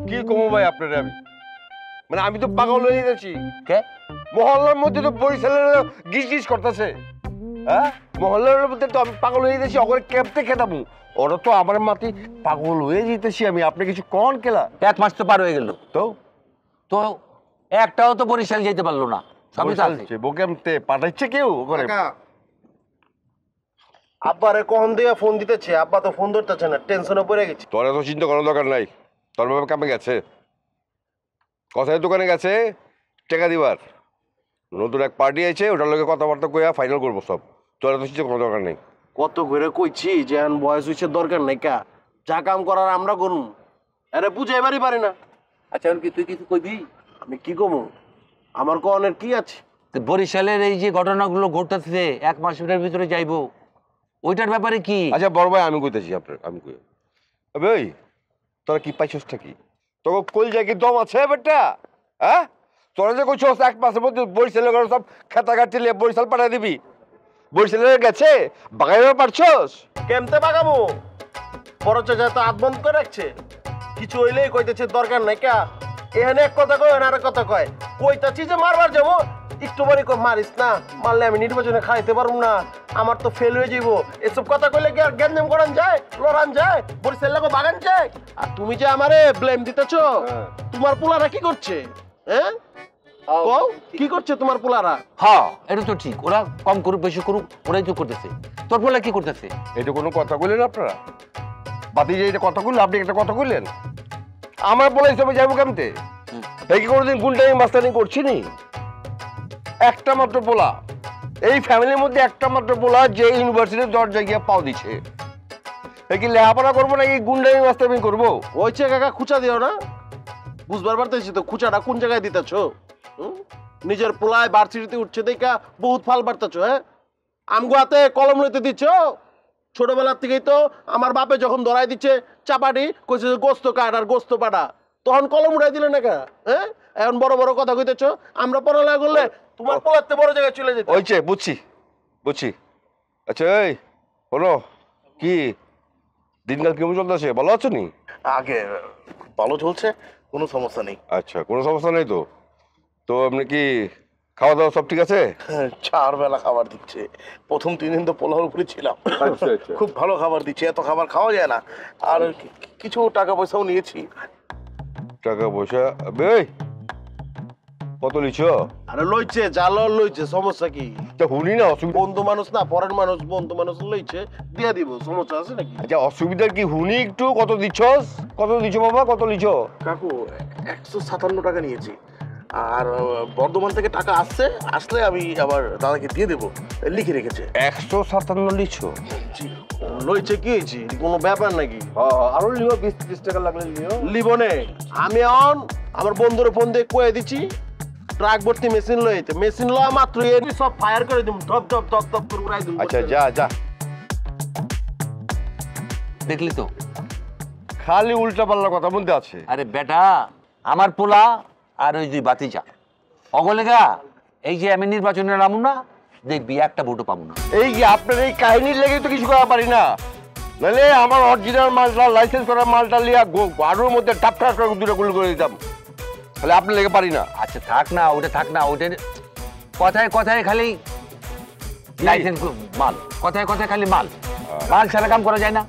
কি কমো ভাই আপনারে আমি, মানে আমি তো পাগল হয়ে যাচ্ছি। কে মহল্লার মধ্যে তো বরিশালের গিজ গিজ করতেছে। হ্যাঁ, মহল্লার মধ্যে তো আমি পাগল হয়ে যাচ্ছি। ওখানে ক্যাপতে খেতামু, ওরা তো আমার মাটি পাগল হয়ে যেতেছি আমি। আপনি কিছু কন কেলা? 1 মাস তো পার হয়ে গেল, তো তো একটাও তো বরিশাল যেতে পারলো না। সবই তো আছে। বোকেমতে পাঠাইছে কেউ ওখানে? আব্বারে কখন দিয়ে ফোন দিতেছে, আব্বা তো ফোন ধরতেছে না, টেনশনে পড়ে গেছে। তোর এত চিন্তা করার দরকার নাই। তোর বাবা কামে গেছে, কথায় দোকানে গেছে টাকা দিবার। নতুন এক পার্টি আছে, ওটার লগে কথাবার্তা কইয়া ফাইনাল করবো সব। তোর এত চিন্তা কোনো দরকার নেই। কত করে কইছি যে এখন বয়স হইছে, দরকার নাই কা, যা কাম করার আমরা করুন। আরে বুঝাইবারই পারি না। আচ্ছা এখন কি তুই কিছু কইবি? আমি কি কমু, আমার কনের কি আছে? তো বরিশালের এই যে ঘটনাগুলো ঘটতেছে 1 মাসের ভিতরে যাইবো, ওইটার ব্যাপারে কি? আচ্ছা বড় ভাই, আমি কইতেছি আপনার, আমি কই ওই তোরা কি পাইছসটা কি? তোকে কল যায় কি দম আছে বেটা? হ্যাঁ, তোরা যে কইছস 1 মাসের মধ্যে বরিশালের ঘরে সব খাতা কাটলে বরিশাল পাঠাই দিবি। বরিশালের গেছে বাগাইবার পারছস? কেমতে বাগামু? বড় চাচা তো হাত বন্ধ করে রাখছে, কিছু হইলেই কইতেছে দরকার নাই কা। এখানে এক কথা কয়, আর এক কথা কয়। কইতাছি যে মারবার যাবো, একটু বাড়ি মারিস না, মারলে আমি নির্বাচনে খাইতে পারবো না, আমার তো ফেল হয়ে যাবো। এসব কথা কইলে কি আর গ্যাঞ্জাম করান যায়, লড়ান যায়, বরিশাল লাগো বাগান যায়? আর তুমি যে আমারে ব্লেম দিতেছ, তোমার পোলারা কি করছে? হ্যাঁ কও, কি করছে তোমার পোলারা? হ্যাঁ এটা তো ঠিক, ওরা কম করুক বেশি করুক ওরাই তো করতেছে। তোর বলে কি করতেছে? এটা কোনো কথা কইলেন আপনারা? বাতি যে এটা কথা কইলেন, আপনি একটা কথা কইলেন। আমার বলে হিসাবে যাবো কেমতে? এই কি কোনোদিন গুন্ডামি মাস্তানি করছি নি? একটা মাত্র পোলা, এই ফ্যামিলির মধ্যে একটা মাত্র পোলা যে ইউনিভার্সিটির দরজা গিয়ে পাও দিছে। এই কি লেখাপড়া করবো নাকি গুন্ডামি মাস্তানি করবো? ওইছে কাকা, খুচা দিও না। বুঝবার পারতেছি তো খুচাটা কোন জায়গায় দিতেছ। নিজের পোলায় ভার্সিটিতে উঠছে দেখা বহুত ফাল বাড়তেছ। হ্যাঁ, আমগো হাতে কলম লইতে দিচ্ছ। ছোটবেলার থেকেই তো আমার বাপে যখন ধরাই দিচ্ছে চাপাটি, কইছে যে গোস্ত কাট আর গোস্ত পাটা, তখন কলম উঠাই দিলে না কা? হ্যাঁ, এখন বড় বড় কথা কইতেছ। আমরা পড়ালেখা করলে তোমার পোলাতে বড় জায়গায় চলে যেত। ওইছে, বুঝছি বুঝছি। আচ্ছা এই হলো কি দিনকাল কেমন চলতেছে, ভালো আছো নি? আগে ভালো চলছে, কোনো সমস্যা নেই। আচ্ছা, কোনো সমস্যা নেই তো? তো আপনি কি খাওয়া দাওয়া সব ঠিক আছে? 4 বেলা খাবার দিচ্ছে। প্রথম 3 দিন তো পোলাওর উপরে ছিলাম। খুব ভালো খাবার দিচ্ছে, এত খাবার খাওয়া যায় না। আর কিছু টাকা পয়সাও নিয়েছি। টাকা পয়সা এই কত লিছো? আরে লইছে, জালো লইছে, সমস্যা কি? তা হুনি না অসুবিধা? বন্ধু মানুষ না, পরের মানুষ, বন্ধু মানুষ লইছে, দিয়া দিব, সমস্যা আছে নাকি? আচ্ছা অসুবিধা কি হুনি একটু? কত দিছস? কত দিছো বাবা, কত লিছো? কাকু 157 টাকা নিয়েছি। আর বর্ধমান থেকে টাকা আসলে আমি আবার দাদাকে দিয়ে দেবো, লিখে রেখেছে। 157 লিছো? লইছে কি হয়েছে, কোনো ব্যাপার নাকি? আরো লিও, 20-30 টাকা লাগলে লিও। লিবনে আমি এখন আমার বন্ধুর ফোন দিয়ে কয়ে দিচ্ছি ট্রাক ভর্তি মেশিন লইতে, মেশিন লওয়া মাত্র এমনি সব ফায়ার করে দিম, ধপ ধপ ধপ ধপ করে উড়াই দিম। আচ্ছা যা যা, দেখলি তো খালি উল্টা পাল্লা কথা বলতে আছে। আরে বেটা, আমার পোলা আর ওই দুই বাতিজা অগলেগা এই যে আমি নির্বাচনে নামু না, দেখবি একটা ভোটও পাবো না। এই যে আপনার এই কাহিনীর লেগে তো কিছু করা পারি না, নাহলে আমার অরিজিনাল মালটা, লাইসেন্স করা মালটা লিয়া গাড়ুর মধ্যে টাপ টাপ করে 2টা গুলি করে দিতাম। তাহলে আপনার লেগে পারি না। আচ্ছা থাক না, ওটা থাক না, ওটা কথায় কথায় খালি লাইসেন্স মাল, কথায় কথায় খালি মাল, মাল ছাড়া কাম করা যায় না।